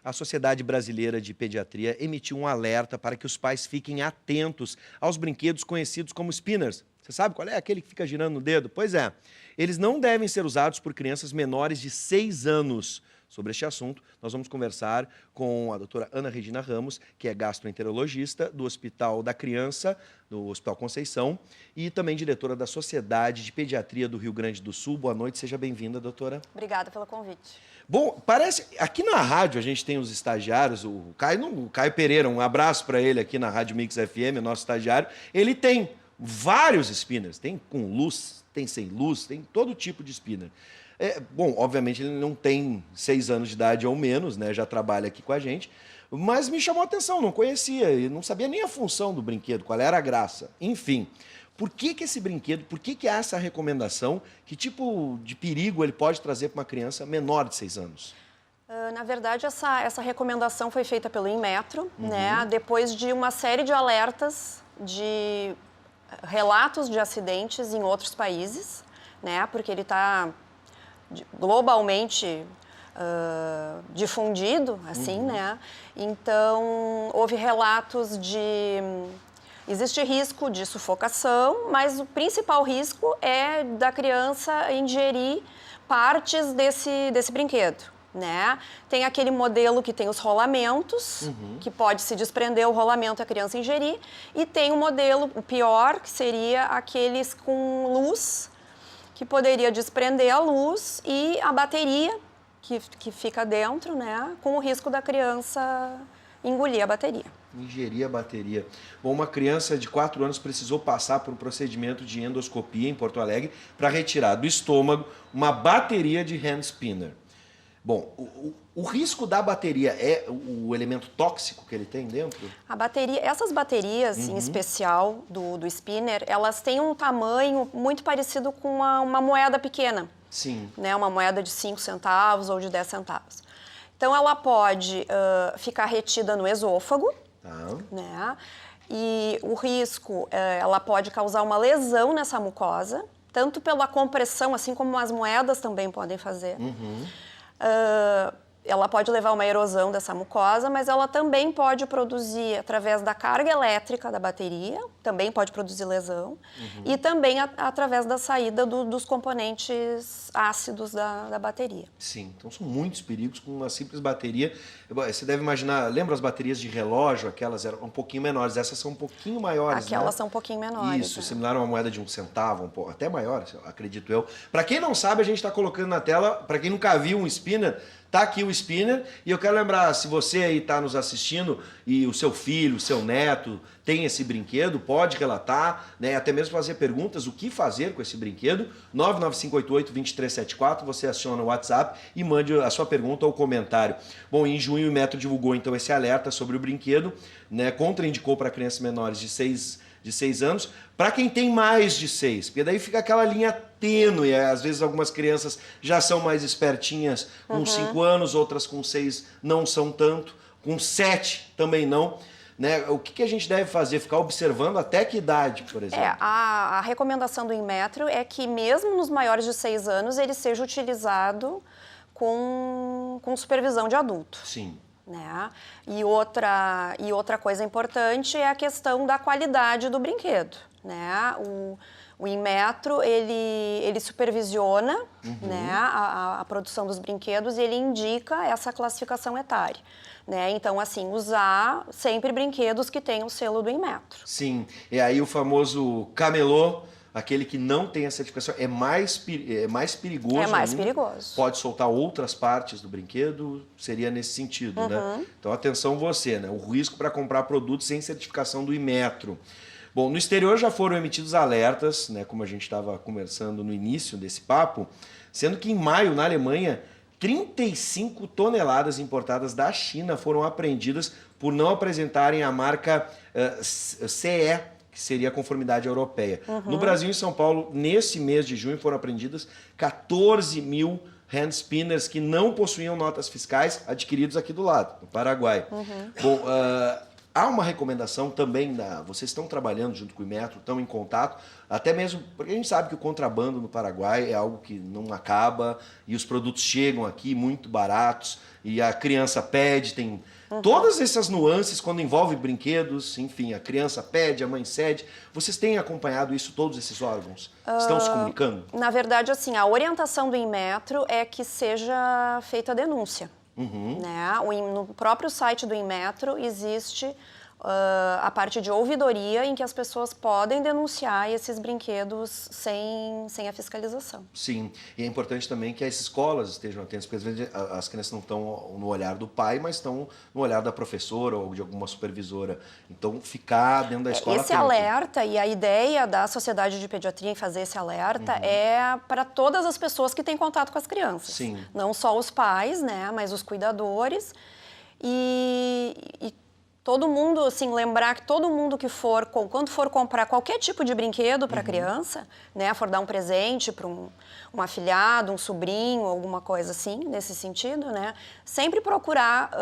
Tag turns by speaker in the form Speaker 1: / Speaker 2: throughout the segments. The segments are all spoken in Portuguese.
Speaker 1: A Sociedade Brasileira de Pediatria emitiu um alerta para que os pais fiquem atentos aos brinquedos conhecidos como spinners. Você sabe qual é? Aquele que fica girando no dedo? Pois é. Eles não devem ser usados por crianças menores de 6 anos. Sobre este assunto, nós vamos conversar com a doutora Ana Regina Ramos, que é gastroenterologista do Hospital da Criança, do Hospital Conceição, e também diretora da Sociedade de Pediatria do Rio Grande do Sul. Boa noite, seja bem-vinda, doutora.
Speaker 2: Obrigada pelo convite.
Speaker 1: Bom, parece... Aqui na rádio a gente tem os estagiários, o Caio Pereira, um abraço para ele aqui na Rádio Mix FM, nosso estagiário. Ele tem vários spinners, tem com luz, tem sem luz, tem todo tipo de spinner. Bom, obviamente ele não tem 6 anos de idade ou menos, né? Já trabalha aqui com a gente, mas me chamou a atenção, não conhecia, e não sabia nem a função do brinquedo, qual era a graça. Enfim, por que esse brinquedo, por que há essa recomendação? Que tipo de perigo ele pode trazer para uma criança menor de 6 anos?
Speaker 2: Na verdade, essa recomendação foi feita pelo Inmetro, né? Depois de uma série de alertas de relatos de acidentes em outros países, né? Porque ele está globalmente difundido, assim, né? Então, houve relatos de... Existe risco de sufocação, mas o principal risco é da criança ingerir partes desse brinquedo, né? Tem aquele modelo que tem os rolamentos, que pode se desprender o rolamento e a criança ingerir, e tem o modelo, o pior, que seria aqueles com luz, que poderia desprender a luz e a bateria que fica dentro, né, com o risco da criança engolir a bateria.
Speaker 1: Ingerir a bateria. Bom, uma criança de 4 anos precisou passar por um procedimento de endoscopia em Porto Alegre para retirar do estômago uma bateria de hand spinner. Bom, o risco da bateria é o elemento tóxico que ele tem dentro?
Speaker 2: A bateria, essas baterias, em especial do spinner, elas têm um tamanho muito parecido com uma moeda pequena.
Speaker 1: Sim.
Speaker 2: Né, uma moeda de 5 centavos ou de 10 centavos. Então, ela pode ficar retida no esôfago, né? E o risco, ela pode causar uma lesão nessa mucosa, tanto pela compressão, assim como as moedas também podem fazer. Ela pode levar a uma erosão dessa mucosa, mas ela também pode produzir, através da carga elétrica da bateria, também pode produzir lesão, e também através da saída dos componentes ácidos da bateria.
Speaker 1: Sim, então são muitos perigos com uma simples bateria. Você deve imaginar, lembra as baterias de relógio? Aquelas eram um pouquinho menores, essas são um pouquinho maiores,
Speaker 2: Aquelas
Speaker 1: né?
Speaker 2: são um pouquinho menores.
Speaker 1: Isso, similar a uma moeda de 1 centavo, até maior, acredito eu. Para quem não sabe, a gente está colocando na tela, para quem nunca viu um spinner, tá aqui o spinner, e eu quero lembrar, se você aí está nos assistindo e o seu filho, o seu neto tem esse brinquedo, pode relatar, né, até mesmo fazer perguntas, o que fazer com esse brinquedo, 99588-2374, você aciona o WhatsApp e mande a sua pergunta ou comentário. Bom, em junho o Inmetro divulgou então esse alerta sobre o brinquedo, né, contraindicou para crianças menores de 6 anos, para quem tem mais de 6, porque daí fica aquela linha tênue, às vezes algumas crianças já são mais espertinhas com 5 anos, outras com 6 não são tanto, com 7 também não, né? O que a gente deve fazer? Ficar observando até que idade, por exemplo?
Speaker 2: A recomendação do Inmetro é que mesmo nos maiores de 6 anos ele seja utilizado com supervisão de adulto.
Speaker 1: Sim.
Speaker 2: Né? E outra coisa importante é a questão da qualidade do brinquedo, né? O Inmetro, ele supervisiona, né, a produção dos brinquedos e ele indica essa classificação etária, né? Então, assim, usar sempre brinquedos que tenham o selo do Inmetro.
Speaker 1: Sim, e aí o famoso camelô, aquele que não tem a certificação, é mais perigoso.
Speaker 2: É mais
Speaker 1: ainda.
Speaker 2: perigoso.
Speaker 1: Pode soltar outras partes do brinquedo, seria nesse sentido, né? Então, atenção você, né? O risco para comprar produtos sem certificação do Inmetro. Bom, no exterior já foram emitidos alertas, né? Como a gente estava conversando no início desse papo, sendo que em maio, na Alemanha, 35 toneladas importadas da China foram apreendidas por não apresentarem a marca CE, que seria a conformidade europeia. No Brasil e em São Paulo, nesse mês de junho, foram apreendidas 14 mil hand spinners que não possuíam notas fiscais adquiridos aqui do lado, no Paraguai. Bom, Há uma recomendação também, vocês estão trabalhando junto com o Inmetro, estão em contato, até mesmo porque a gente sabe que o contrabando no Paraguai é algo que não acaba e os produtos chegam aqui muito baratos e a criança pede, tem todas essas nuances quando envolve brinquedos, enfim, a criança pede, a mãe cede. Vocês têm acompanhado isso, todos esses órgãos? Estão se comunicando?
Speaker 2: Na verdade, assim, a orientação do Inmetro é que seja feita a denúncia. Né? No próprio site do Inmetro existe a parte de ouvidoria em que as pessoas podem denunciar esses brinquedos sem a fiscalização.
Speaker 1: Sim, e é importante também que as escolas estejam atentas, porque às vezes as crianças não estão no olhar do pai, mas estão no olhar da professora ou de alguma supervisora. Então, ficar dentro da escola...
Speaker 2: Esse alerta e a ideia da Sociedade de Pediatria em fazer esse alerta é para todas as pessoas que têm contato com as crianças.
Speaker 1: Sim.
Speaker 2: Não só os pais, né, mas os cuidadores e todo mundo, assim, lembrar que todo mundo que quando for comprar qualquer tipo de brinquedo para a criança, né, for dar um presente para um afilhado, um sobrinho, alguma coisa assim, nesse sentido, né, sempre procurar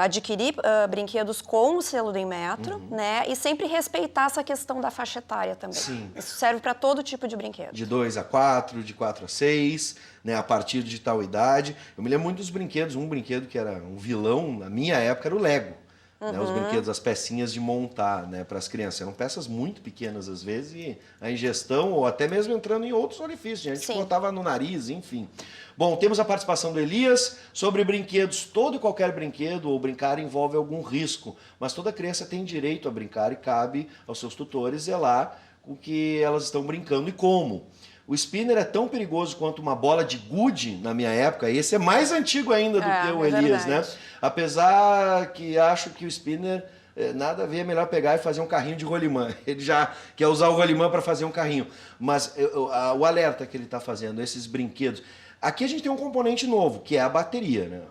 Speaker 2: adquirir brinquedos com o selo do Inmetro, né, e sempre respeitar essa questão da faixa etária também.
Speaker 1: Sim.
Speaker 2: Isso serve para todo tipo de brinquedo.
Speaker 1: De 2 a 4, de 4 a 6, né, a partir de tal idade. Eu me lembro muito dos brinquedos. Um brinquedo que era um vilão, na minha época, era o Lego. Né, os brinquedos, as pecinhas de montar, né, para as crianças. Eram peças muito pequenas, às vezes, e a ingestão, ou até mesmo entrando em outros orifícios. A gente botava no nariz, enfim. Bom, temos a participação do Elias sobre brinquedos. Todo e qualquer brinquedo ou brincar envolve algum risco, mas toda criança tem direito a brincar e cabe aos seus tutores zelar com que elas estão brincando e como. O spinner é tão perigoso quanto uma bola de gude na minha época. Esse é mais antigo ainda do que o Elias, né? Apesar que acho que o spinner nada a ver, é melhor pegar e fazer um carrinho de rolimã. Ele já quer usar o rolimã para fazer um carrinho. Mas o alerta que ele está fazendo, esses brinquedos... Aqui a gente tem um componente novo, que é a bateria, né?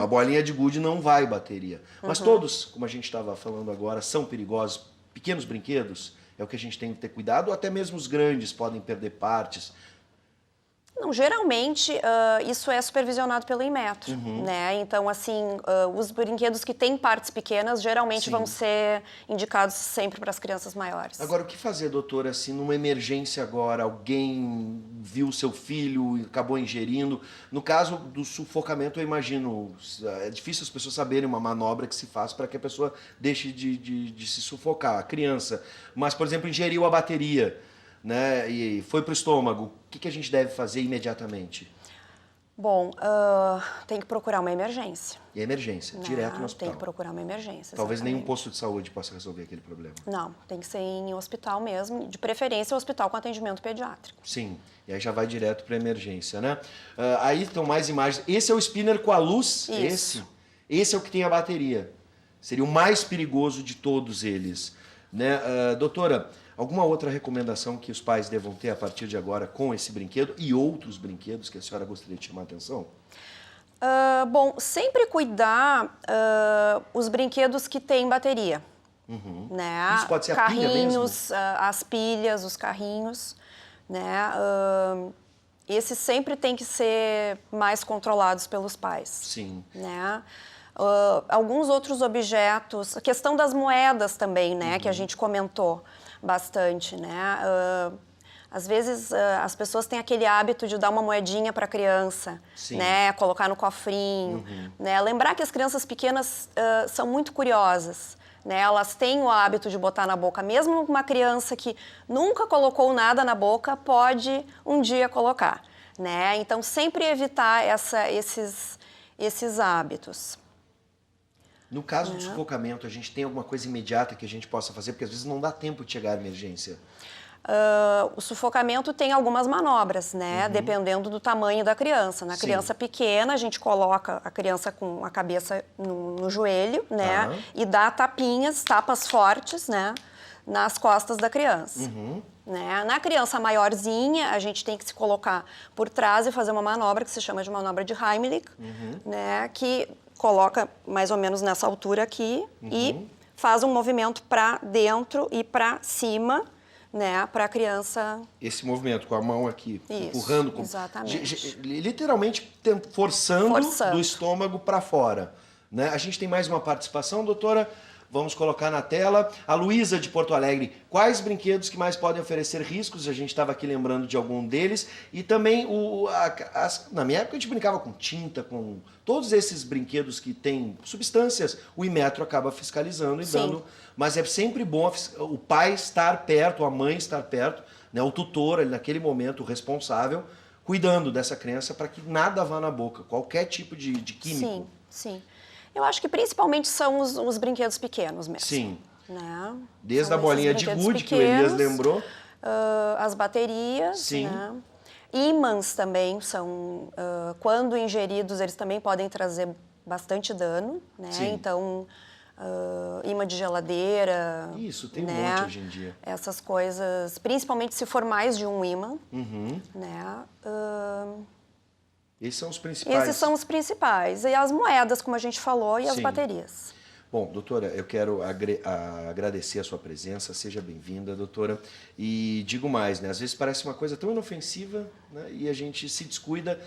Speaker 1: A bolinha de gude não vai bateria. Mas todos, como a gente estava falando agora, são perigosos. Pequenos brinquedos é o que a gente tem que ter cuidado, ou até mesmo os grandes podem perder partes.
Speaker 2: Não, geralmente isso é supervisionado pelo Inmetro, né? Então, assim, os brinquedos que têm partes pequenas geralmente vão ser indicados sempre para as crianças maiores.
Speaker 1: Agora, o que fazer, doutora, se numa emergência agora alguém viu seu filho e acabou ingerindo? No caso do sufocamento, eu imagino, é difícil as pessoas saberem uma manobra que se faz para que a pessoa deixe de se sufocar, a criança. Mas, por exemplo, ingeriu a bateria, né, e foi para o estômago, o que a gente deve fazer imediatamente?
Speaker 2: Bom, tem que procurar uma emergência.
Speaker 1: E emergência, direto no hospital.
Speaker 2: Tem que procurar uma emergência.
Speaker 1: Talvez nenhum posto de saúde possa resolver aquele problema.
Speaker 2: Não, tem que ser em hospital mesmo, de preferência hospital com atendimento pediátrico.
Speaker 1: Sim, e aí já vai direto para emergência, né? Aí estão mais imagens. Esse é o spinner com a luz?
Speaker 2: Isso.
Speaker 1: Esse é o que tem a bateria. Seria o mais perigoso de todos eles, né? Doutora, alguma outra recomendação que os pais devam ter a partir de agora com esse brinquedo e outros brinquedos que a senhora gostaria de chamar a atenção?
Speaker 2: Bom, sempre cuidar os brinquedos que têm bateria. Né?
Speaker 1: Isso pode ser a pilha mesmo?
Speaker 2: Carrinhos, as pilhas, os carrinhos. Né? Esses sempre têm que ser mais controlados pelos pais.
Speaker 1: Sim.
Speaker 2: Né? Alguns outros objetos, a questão das moedas também, né? Que a gente comentou bastante, né? Às vezes as pessoas têm aquele hábito de dar uma moedinha para a criança, né? Colocar no cofrinho, né? Lembrar que as crianças pequenas são muito curiosas, né? Elas têm o hábito de botar na boca, mesmo uma criança que nunca colocou nada na boca pode um dia colocar, né? Então sempre evitar esses hábitos.
Speaker 1: No caso do sufocamento, a gente tem alguma coisa imediata que a gente possa fazer? Porque às vezes não dá tempo de chegar à emergência.
Speaker 2: O sufocamento tem algumas manobras, né? Dependendo do tamanho da criança. Na criança pequena, a gente coloca a criança com a cabeça no joelho, né? E dá tapas fortes, né? Nas costas da criança. Né? Na criança maiorzinha, a gente tem que se colocar por trás e fazer uma manobra que se chama de manobra de Heimlich, né? Que coloca mais ou menos nessa altura aqui e faz um movimento para dentro e para cima, né, para a criança...
Speaker 1: Esse movimento com a mão aqui, empurrando...
Speaker 2: Exatamente.
Speaker 1: Literalmente forçando do estômago para fora. né? A gente tem mais uma participação, doutora. Vamos colocar na tela. A Luísa de Porto Alegre. Quais brinquedos que mais podem oferecer riscos? A gente estava aqui lembrando de algum deles. E também, na minha época, a gente brincava com tinta, com todos esses brinquedos que têm substâncias. O Inmetro acaba fiscalizando e dando... Mas é sempre bom o pai estar perto, a mãe estar perto, né? O tutor, ali, naquele momento, o responsável, cuidando dessa criança para que nada vá na boca, qualquer tipo de químico.
Speaker 2: Sim. Eu acho que principalmente são os brinquedos pequenos mesmo.
Speaker 1: Sim.
Speaker 2: Né?
Speaker 1: Desde a bolinha de gude, que o Elias lembrou.
Speaker 2: As baterias.
Speaker 1: Sim.
Speaker 2: Né? Ímãs também são, quando ingeridos, eles também podem trazer bastante dano. Né?
Speaker 1: Sim.
Speaker 2: Então, imã de geladeira.
Speaker 1: Isso, tem um
Speaker 2: né?
Speaker 1: monte hoje em dia.
Speaker 2: Essas coisas, principalmente se for mais de um ímã.
Speaker 1: Uhum.
Speaker 2: Né?
Speaker 1: Esses são os principais.
Speaker 2: Esses são os principais. E as moedas, como a gente falou, e as baterias.
Speaker 1: Bom, doutora, eu quero agradecer a sua presença. Seja bem-vinda, doutora. E digo mais, né? Às vezes parece uma coisa tão inofensiva, né? E a gente se descuida.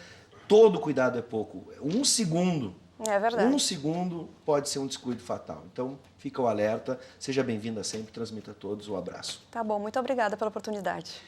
Speaker 1: Todo cuidado é pouco. 1 segundo.
Speaker 2: É verdade.
Speaker 1: 1 segundo pode ser um descuido fatal. Então, fica o alerta. Seja bem-vinda sempre. Transmita a todos o abraço.
Speaker 2: Tá bom, muito obrigada pela oportunidade.